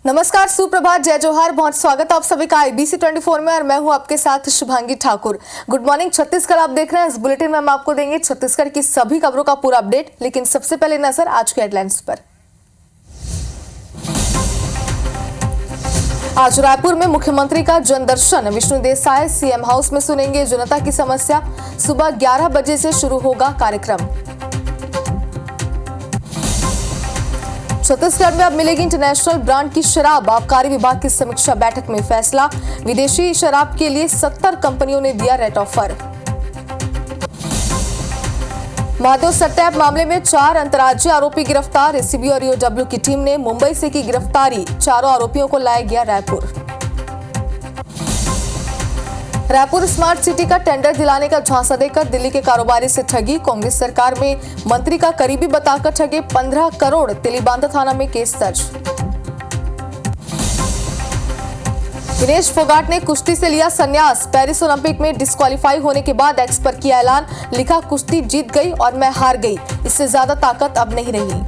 नमस्कार, सुप्रभात, जय जोहार, बहुत स्वागत है आप सभी का IBC 24 में और मैं हूं आपके साथ शुभांगी ठाकुर। गुड मॉर्निंग छत्तीसगढ़ आप देख रहे हैं। इस बुलेटिन में हम आपको देंगे छत्तीसगढ़ की सभी खबरों का पूरा अपडेट, लेकिन सबसे पहले नजर आज के हेडलाइंस पर। आज रायपुर में मुख्यमंत्री का जनदर्शन, विष्णु देसाई सीएम हाउस में सुनेंगे जनता की समस्या। सुबह 11 बजे से शुरू होगा कार्यक्रम। छत्तीसगढ़ में अब मिलेगी इंटरनेशनल ब्रांड की शराब, आबकारी विभाग की समीक्षा बैठक में फैसला। विदेशी शराब के लिए 70 कंपनियों ने दिया रेट ऑफर। महादेव सट्टा ऐप मामले में 4 अंतर्राज्यीय आरोपी गिरफ्तार। एसीबी और ईओडब्ल्यू की टीम ने मुंबई से की गिरफ्तारी। चारों आरोपियों को लाया गया रायपुर। रायपुर स्मार्ट सिटी का टेंडर दिलाने का झांसा देकर दिल्ली के कारोबारी से ठगी। कांग्रेस सरकार में मंत्री का करीबी बताकर ठगे 15 करोड़। तेलीबांधा थाना में केस दर्ज। दिनेश फोगाट ने कुश्ती से लिया संन्यास। पेरिस ओलंपिक में डिस्क्वालीफाई होने के बाद एक्स पर किया ऐलान। लिखा, कुश्ती जीत गई और मैं हार गई, इससे ज्यादा ताकत अब नहीं रही।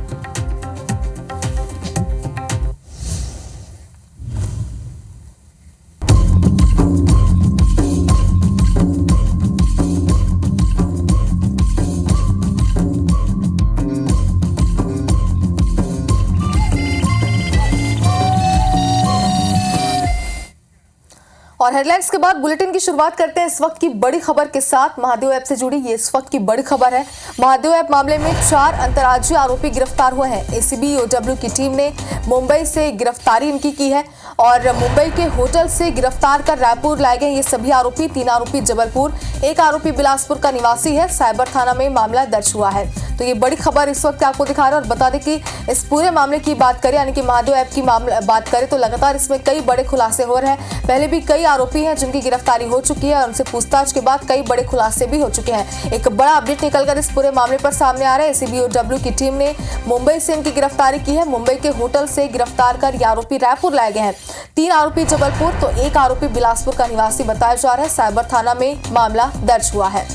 और हेडलाइंस के बाद बुलेटिन की शुरुआत करते हैं इस वक्त की बड़ी खबर के साथ। महादेव ऐप से जुड़ी ये इस वक्त की बड़ी खबर है। महादेव ऐप मामले में 4 अंतर्राज्यीय आरोपी गिरफ्तार हुए हैं। एसीबी ईओडब्ल्यू की टीम ने मुंबई से गिरफ्तारी इनकी की है और मुंबई के होटल से गिरफ्तार कर रायपुर लाए गए ये सभी आरोपी। 3 आरोपी जबलपुर, 1 आरोपी बिलासपुर का निवासी है। साइबर थाना में मामला दर्ज हुआ है। तो ये बड़ी खबर इस वक्त आपको दिखा रहे हैं। और बता दें कि इस पूरे मामले की बात करें, यानी कि महादेव ऐप की बात करें तो लगातार इसमें कई बड़े खुलासे हो रहे हैं। पहले भी कई आरोपी हैं जिनकी गिरफ्तारी हो चुकी है और उनसे पूछताछ के बाद कई बड़े खुलासे भी हो चुके हैं। एक बड़ा अपडेट निकलकर इस पूरे मामले पर सामने आ रहा है। एसीबी ईओडब्ल्यू की टीम ने मुंबई से इनकी गिरफ्तारी की है। मुंबई के होटल से गिरफ्तार कर ये आरोपी रायपुर लाए गए हैं। 3 आरोपी जबलपुर तो 1 आरोपी बिलासपुर का निवासी बताया जा रहा है। साइबर थाना में मामला दर्ज हुआ है।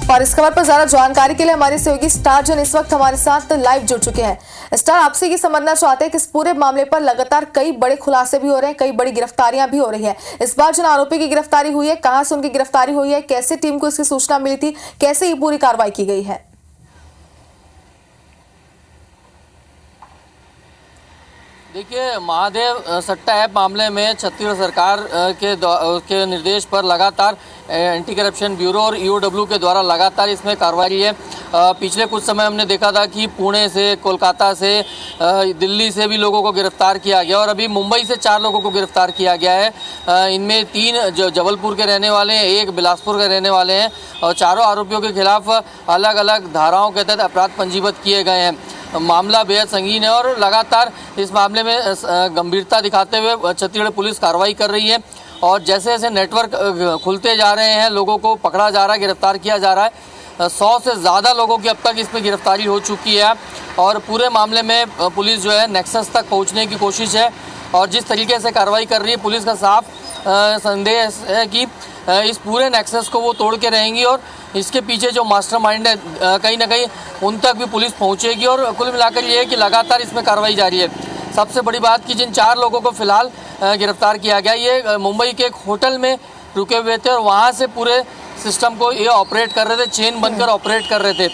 और इस खबर पर ज्यादा जानकारी के लिए हमारे सहयोगी स्टार जन इस वक्त हमारे साथ लाइव जुड़ चुके हैं। स्टार, आपसे ये समझना चाहते हैं कि इस पूरे मामले पर लगातार कई बड़े खुलासे भी हो रहे हैं, कई बड़ी गिरफ्तारियां भी हो रही है। इस बार जिन आरोपी की गिरफ्तारी हुई है, कहां से उनकी गिरफ्तारी हुई है, कैसे टीम को इसकी सूचना मिली थी, कैसे ये पूरी कार्रवाई की गई है? देखिए, महादेव सट्टा ऐप मामले में छत्तीसगढ़ सरकार के निर्देश पर लगातार एंटी करप्शन ब्यूरो और ईओडब्ल्यू के द्वारा लगातार इसमें कार्रवाई है। पिछले कुछ समय हमने देखा था कि पुणे से, कोलकाता से, दिल्ली से भी लोगों को गिरफ्तार किया गया और अभी मुंबई से 4 लोगों को गिरफ्तार किया गया है। इनमें 3 जबलपुर के रहने वाले हैं, 1 बिलासपुर के रहने वाले हैं और चारों आरोपियों के खिलाफ अलग अलग धाराओं के तहत अपराध पंजीबद्ध किए गए हैं। मामला बेहद संगीन है और लगातार इस मामले में गंभीरता दिखाते हुए छत्तीसगढ़ पुलिस कार्रवाई कर रही है और जैसे जैसे नेटवर्क खुलते जा रहे हैं, लोगों को पकड़ा जा रहा है, गिरफ्तार किया जा रहा है। 100 से ज़्यादा लोगों की अब तक इसमें गिरफ्तारी हो चुकी है और पूरे मामले में पुलिस जो है नेक्सस तक पहुंचने की कोशिश है और जिस तरीके से कार्रवाई कर रही है, पुलिस का साफ संदेह है कि इस पूरे नेक्सस को वो तोड़ के रहेंगी और इसके पीछे जो मास्टरमाइंड है कहीं ना कहीं उन तक भी पुलिस पहुंचेगी और कुल मिलाकर ये है कि लगातार इसमें कार्रवाई जारी है। सबसे बड़ी बात कि जिन 4 लोगों को फिलहाल गिरफ्तार किया गया, ये मुंबई के एक होटल में रुके हुए थे और वहाँ से पूरे सिस्टम को ये ऑपरेट कर रहे थे, चेन बनकर ऑपरेट कर रहे थे।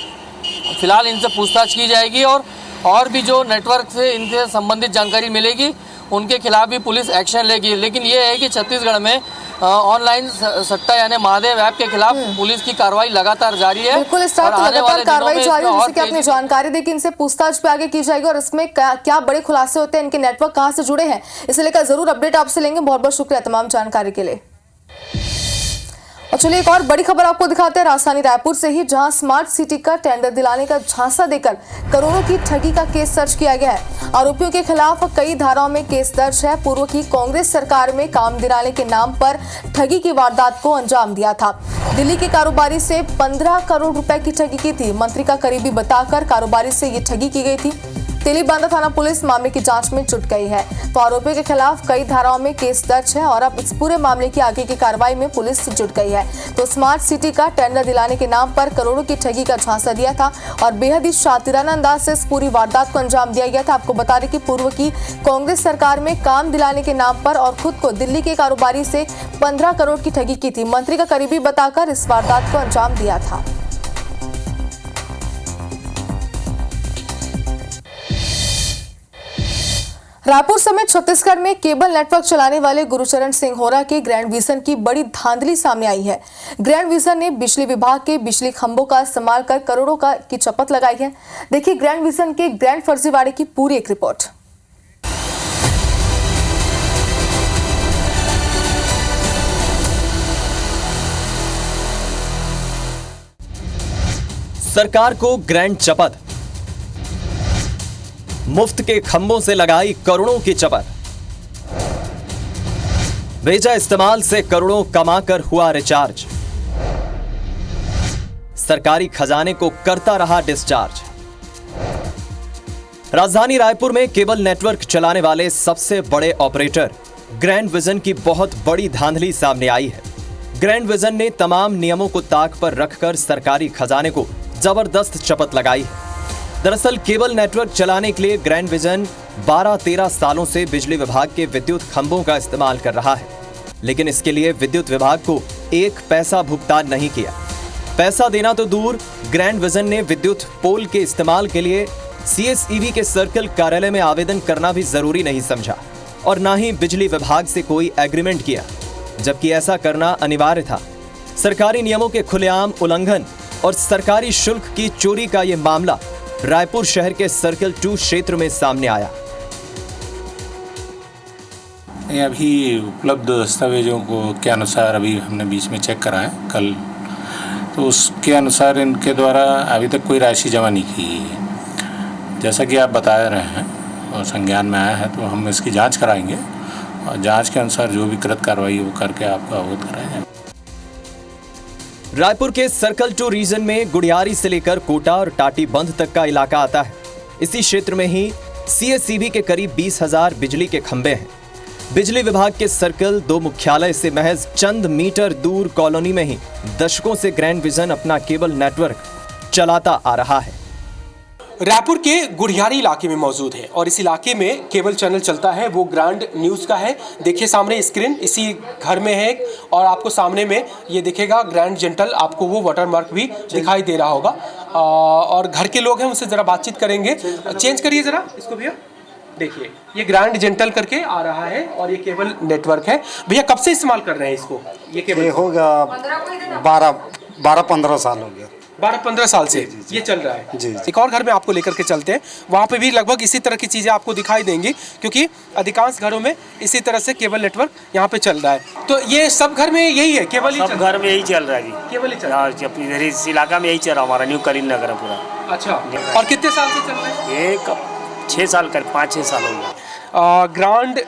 फिलहाल इनसे पूछताछ की जाएगी और भी जो नेटवर्क से इनसे संबंधित जानकारी मिलेगी उनके खिलाफ भी पुलिस एक्शन लेगी। लेकिन ये है कि छत्तीसगढ़ में ऑनलाइन सट्टा यानी महादेव ऐप के खिलाफ पुलिस की कार्रवाई लगातार जारी है। बिल्कुल, इस तरह लगातार कार्रवाई जारी है, जैसे कि आपने जानकारी दी कि इनसे पूछताछ भी आगे की जाएगी और इसमें क्या बड़े खुलासे होते हैं, इनके नेटवर्क कहां से जुड़े हैं, इसे लेकर जरूर अपडेट आपसे लेंगे। बहुत बहुत शुक्रिया तमाम जानकारी के लिए। और चलिए एक और बड़ी खबर आपको दिखाते हैं राजधानी रायपुर से ही, जहां स्मार्ट सिटी का टेंडर दिलाने का झांसा देकर करोड़ों की ठगी का केस दर्ज किया गया है। आरोपियों के खिलाफ कई धाराओं में केस दर्ज है। पूर्व की कांग्रेस सरकार में काम दिलाने के नाम पर ठगी की वारदात को अंजाम दिया था। दिल्ली के कारोबारी से 15 करोड़ रुपए की ठगी की थी। मंत्री का करीबी बताकर कारोबारी से ये ठगी की गई थी। तेलीबांधा थाना पुलिस मामले की जांच में जुट गई है। तो आरोपी के खिलाफ कई धाराओं में केस दर्ज है और अब इस पूरे मामले की आगे की कार्रवाई में पुलिस जुट गई है। तो स्मार्ट सिटी का टेंडर दिलाने के नाम पर करोड़ों की ठगी का झांसा दिया था और बेहद ही शातिराना अंदाज से इस पूरी वारदात को अंजाम दिया गया था। आपको बता दें कि पूर्व की कांग्रेस सरकार में काम दिलाने के नाम पर और खुद को दिल्ली के कारोबारी से 15 करोड़ की ठगी की थी। मंत्री का करीबी बताकर इस वारदात को अंजाम दिया था। रायपुर समेत छत्तीसगढ़ में केबल नेटवर्क चलाने वाले गुरुचरण सिंह होरा के ग्रैंड विजन की बड़ी धांधली सामने आई है। ग्रैंड विजन ने बिजली विभाग के बिजली खंभों का इस्तेमाल कर करोड़ों की चपत लगाई है। देखिए ग्रैंड विजन के ग्रैंड फर्जीवाड़े की पूरी एक रिपोर्ट। सरकार को ग्रैंड चपत, मुफ्त के खंभों से लगाई करोड़ों की चपत, भेजा इस्तेमाल से करोड़ों कमाकर हुआ रिचार्ज, सरकारी खजाने को करता रहा डिस्चार्ज। राजधानी रायपुर में केबल नेटवर्क चलाने वाले सबसे बड़े ऑपरेटर ग्रैंड विजन की बहुत बड़ी धांधली सामने आई है। ग्रैंड विजन ने तमाम नियमों को ताक पर रखकर सरकारी खजाने को जबरदस्त चपत लगाई है। दरअसल केबल नेटवर्क चलाने के लिए ग्रैंड विजन 12-13 सालों से बिजली विभाग के विद्युत खंभों का इस्तेमाल कर रहा है, लेकिन इसके लिए विद्युत विभाग को एक पैसा भुगतान नहीं किया। पैसा देना तो दूर, ग्रैंड विजन ने विद्युत पोल के इस्तेमाल के लिए CSEB के सर्कल कार्यालय में आवेदन करना भी जरूरी नहीं समझा और ना ही बिजली विभाग से कोई एग्रीमेंट किया, जबकि ऐसा करना अनिवार्य था। सरकारी नियमों के खुलेआम उल्लंघन और सरकारी शुल्क की चोरी का यह मामला रायपुर शहर के सर्कल 2 क्षेत्र में सामने आया। अभी उपलब्ध दस्तावेजों के अनुसार अभी हमने बीच में चेक करा है कल, तो उसके अनुसार इनके द्वारा अभी तक कोई राशि जमा नहीं की है। जैसा कि आप बता रहे हैं और संज्ञान में आया है, तो हम इसकी जांच कराएंगे और जांच के अनुसार जो भी कृत कार्रवाई वो करके आपको अवगत कराएंगे। रायपुर के सर्कल 2 रीजन में गुड़ियारी से लेकर कोटा और टाटीबंध तक का इलाका आता है। इसी क्षेत्र में ही CSEB के करीब 20,000 बिजली के खंभे हैं। बिजली विभाग के सर्कल 2 मुख्यालय से महज चंद मीटर दूर कॉलोनी में ही दशकों से ग्रैंड विजन अपना केबल नेटवर्क चलाता आ रहा है। रायपुर के गुड़ियारी इलाके में मौजूद है और इस इलाके में केबल चैनल चलता है, वो ग्रैंड न्यूज़ का है। देखिए सामने स्क्रीन इसी घर में है और आपको सामने में ये दिखेगा ग्रैंड जेंटल, आपको वो वाटरमार्क भी दिखाई दे रहा होगा। और घर के लोग हैं, उनसे ज़रा बातचीत करेंगे। चेंज करिए ज़रा इसको भैया। देखिए ये ग्रैंड जेंटल करके आ रहा है और ये केबल नेटवर्क है। भैया कब से इस्तेमाल कर रहे हैं इसको? ये केबल हो गया 12-15 साल हो गया। 12-15 साल से ये चल रहा है जी। एक और घर में आपको लेकर के चलते हैं, वहाँ पे भी लगभग इसी तरह की चीज़ें आपको दिखाई देंगी, क्योंकि अधिकांश घरों में इसी तरह से केबल नेटवर्क यहाँ पे चल रहा है। तो ये सब घर में यही है, केबल ही सब घर में यही चल रहा है जी, केबल ही चल रहा है। इधर इस इलाका में यही चल रहा है, हमारा न्यू करीम नगर है पूरा। अच्छा, और कितने साल से चल रहा है? ये 6 साल कर 5-6 साल हो गया। ग्रांड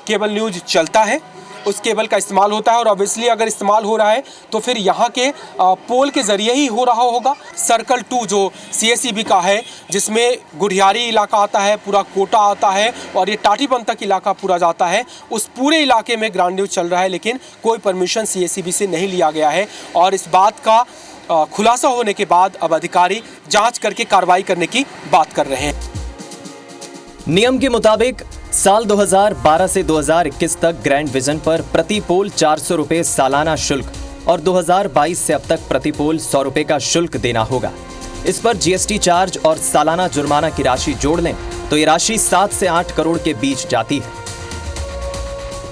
केबल न्यूज चलता है, उस केबल का इस्तेमाल होता है और ऑब्वियसली अगर इस्तेमाल हो रहा है तो फिर यहाँ के पोल के ज़रिए ही हो रहा होगा। सर्कल 2 जो CSEB का है, जिसमें गुड़ियारी इलाका आता है, पूरा कोटा आता है और ये टाटीबंध तक इलाका पूरा जाता है, उस पूरे इलाके में ग्रांड न्यूज़ चल रहा है, लेकिन कोई परमिशन CSEB से नहीं लिया गया है। और इस बात का खुलासा होने के बाद अब अधिकारी जाँच करके कार्रवाई करने की बात कर रहे हैं। नियम के मुताबिक साल 2012 से 2021 तक ग्रैंड विजन पर प्रति पोल 400 रुपये सालाना शुल्क और 2022 से अब तक प्रति पोल 100 रुपये का शुल्क देना होगा। इस पर GST चार्ज और सालाना जुर्माना की राशि जोड़ लें तो ये राशि 7 से 8 करोड़ के बीच जाती है।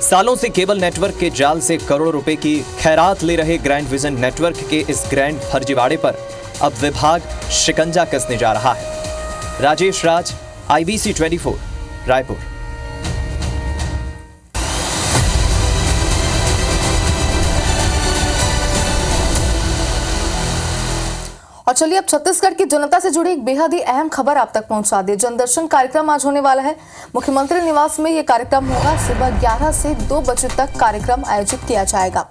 सालों से केबल नेटवर्क के जाल से करोड़ों रुपए की खैरात ले रहे ग्रैंड विजन नेटवर्क के इस ग्रैंड फर्जीवाड़े पर अब विभाग शिकंजा कसने जा रहा है। राजेश राज, IBC 24, रायपुर। और चलिए अब छत्तीसगढ़ की जनता से जुड़ी एक बेहद ही अहम खबर आप तक पहुंचा दे। जनदर्शन कार्यक्रम आज होने वाला है। मुख्यमंत्री निवास में ये कार्यक्रम होगा। सुबह 11 से 2 बजे तक कार्यक्रम आयोजित किया जाएगा।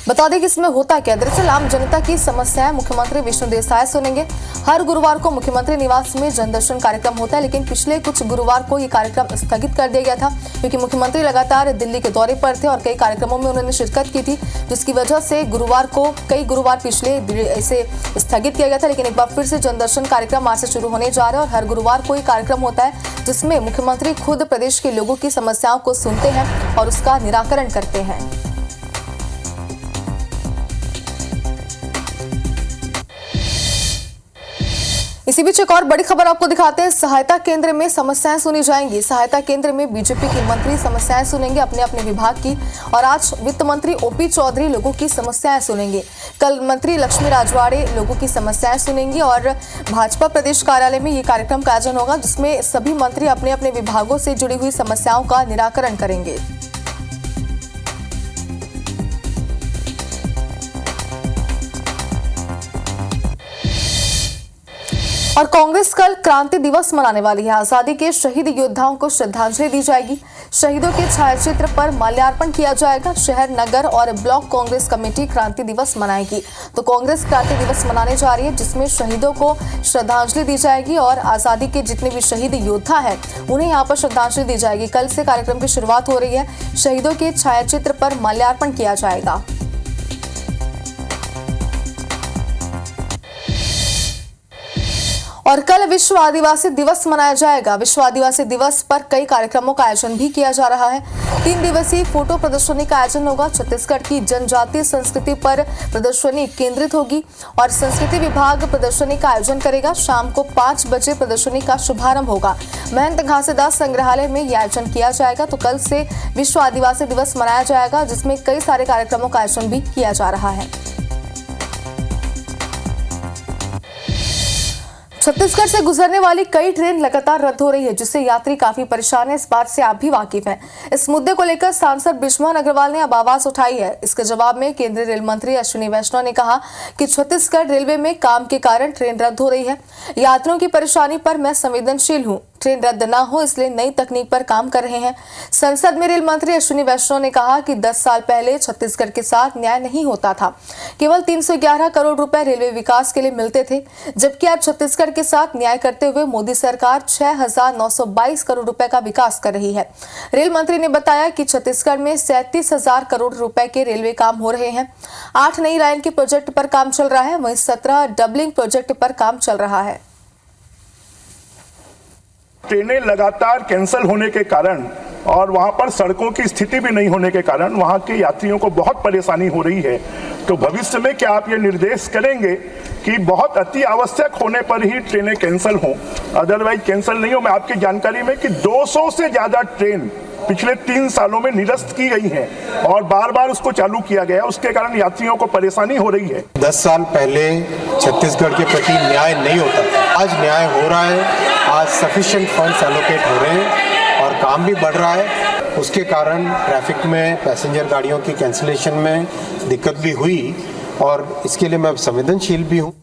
बता दें कि इसमें होता क्या, दरअसल आम जनता की समस्याएं मुख्यमंत्री विष्णुदेव साय सुनेंगे। हर गुरुवार को मुख्यमंत्री निवास में जनदर्शन कार्यक्रम होता है, लेकिन पिछले कुछ गुरुवार को ये कार्यक्रम स्थगित कर दिया गया था क्योंकि मुख्यमंत्री लगातार दिल्ली के दौरे पर थे और कई कार्यक्रमों में उन्होंने शिरकत की थी, जिसकी वजह से कई गुरुवार पिछले इसे स्थगित किया गया था। लेकिन एक बार फिर से जनदर्शन कार्यक्रम आज से शुरू होने जा रहा है और हर गुरुवार को ये कार्यक्रम होता है जिसमें मुख्यमंत्री खुद प्रदेश के लोगों की समस्याओं को सुनते हैं और उसका निराकरण करते हैं। इसी बीच एक और बड़ी खबर आपको दिखाते हैं। सहायता केंद्र में समस्याएं सुनी जाएंगी। सहायता केंद्र में बीजेपी के मंत्री समस्याएं सुनेंगे अपने अपने विभाग की, और आज वित्त मंत्री ओपी चौधरी लोगों की समस्याएं सुनेंगे। कल मंत्री लक्ष्मी राजवाड़े लोगों की समस्याएं सुनेंगी और भाजपा प्रदेश कार्यालय में ये कार्यक्रम का आयोजन होगा जिसमें सभी मंत्री अपने अपने विभागों से जुड़ी हुई समस्याओं का निराकरण करेंगे। और कांग्रेस कल क्रांति दिवस मनाने वाली है। आजादी के शहीद योद्धाओं को श्रद्धांजलि दी जाएगी। शहीदों के छायाचित्र पर माल्यार्पण किया जाएगा। शहर, नगर और ब्लॉक कांग्रेस कमेटी क्रांति दिवस मनाएगी। तो कांग्रेस क्रांति दिवस मनाने जा रही है जिसमें शहीदों को श्रद्धांजलि दी जाएगी और आजादी के जितने भी शहीद योद्धा हैं उन्हें यहाँ पर श्रद्धांजलि दी जाएगी। कल से कार्यक्रम की शुरुआत हो रही है। शहीदों के छायाचित्र पर माल्यार्पण किया जाएगा। और कल विश्व आदिवासी दिवस मनाया जाएगा। विश्व आदिवासी दिवस पर कई कार्यक्रमों का आयोजन भी किया जा रहा है। 3 दिवसीय फोटो प्रदर्शनी का आयोजन होगा। छत्तीसगढ़ की जनजातीय संस्कृति पर प्रदर्शनी केंद्रित होगी और संस्कृति विभाग प्रदर्शनी का आयोजन करेगा। शाम को 5 बजे प्रदर्शनी का शुभारंभ होगा। महंत घासीदास संग्रहालय में यह आयोजन किया जाएगा। तो कल से विश्व आदिवासी दिवस मनाया जाएगा जिसमें कई सारे कार्यक्रमों का आयोजन भी किया जा रहा है। छत्तीसगढ़ से गुजरने वाली कई ट्रेन लगातार रद्द हो रही है जिससे यात्री काफी परेशान है। इस बात से आप भी वाकिफ हैं। इस मुद्दे को लेकर सांसद बृजमोहन अग्रवाल ने अब आवाज उठाई है। इसके जवाब में केंद्रीय रेल मंत्री अश्विनी वैष्णव ने कहा कि छत्तीसगढ़ रेलवे में काम के कारण ट्रेन रद्द हो रही है। यात्रियों की परेशानी पर मैं संवेदनशील हूँ। ट्रेन रद्द न हो इसलिए नई तकनीक पर काम कर रहे हैं। संसद में रेल मंत्री अश्विनी वैष्णव ने कहा कि 10 साल पहले छत्तीसगढ़ के साथ न्याय नहीं होता था। केवल 311 करोड़ रुपए रेलवे विकास के लिए मिलते थे, जबकि आज छत्तीसगढ़ के साथ न्याय करते हुए मोदी सरकार 6,922 करोड़ रुपए का विकास कर रही है। रेल मंत्री ने बताया कि छत्तीसगढ़ में 37,000 करोड़ रुपए के रेलवे काम हो रहे हैं। 8 नई लाइन के प्रोजेक्ट पर काम चल रहा है, वहीं 17 डबलिंग प्रोजेक्ट पर काम चल रहा है। ट्रेनें लगातार कैंसिल होने के कारण और वहां पर सड़कों की स्थिति भी नहीं होने के कारण वहां के यात्रियों को बहुत परेशानी हो रही है। तो भविष्य में क्या आप ये निर्देश करेंगे कि बहुत अति आवश्यक होने पर ही ट्रेनें कैंसिल हों, अदरवाइज कैंसिल नहीं हो? मैं आपकी जानकारी में कि 200 से ज़्यादा ट्रेन पिछले 3 सालों में निरस्त की गई हैं और बार बार उसको चालू किया गया, उसके कारण यात्रियों को परेशानी हो रही है। 10 साल पहले छत्तीसगढ़ के प्रति न्याय नहीं होता था, आज न्याय हो रहा है। आज सफिशिएंट फंड्स एलोकेट हो रहे हैं और काम भी बढ़ रहा है। उसके कारण ट्रैफिक में पैसेंजर गाड़ियों की कैंसिलेशन में दिक्कत भी हुई और इसके लिए मैं संवेदनशील भी हूँ।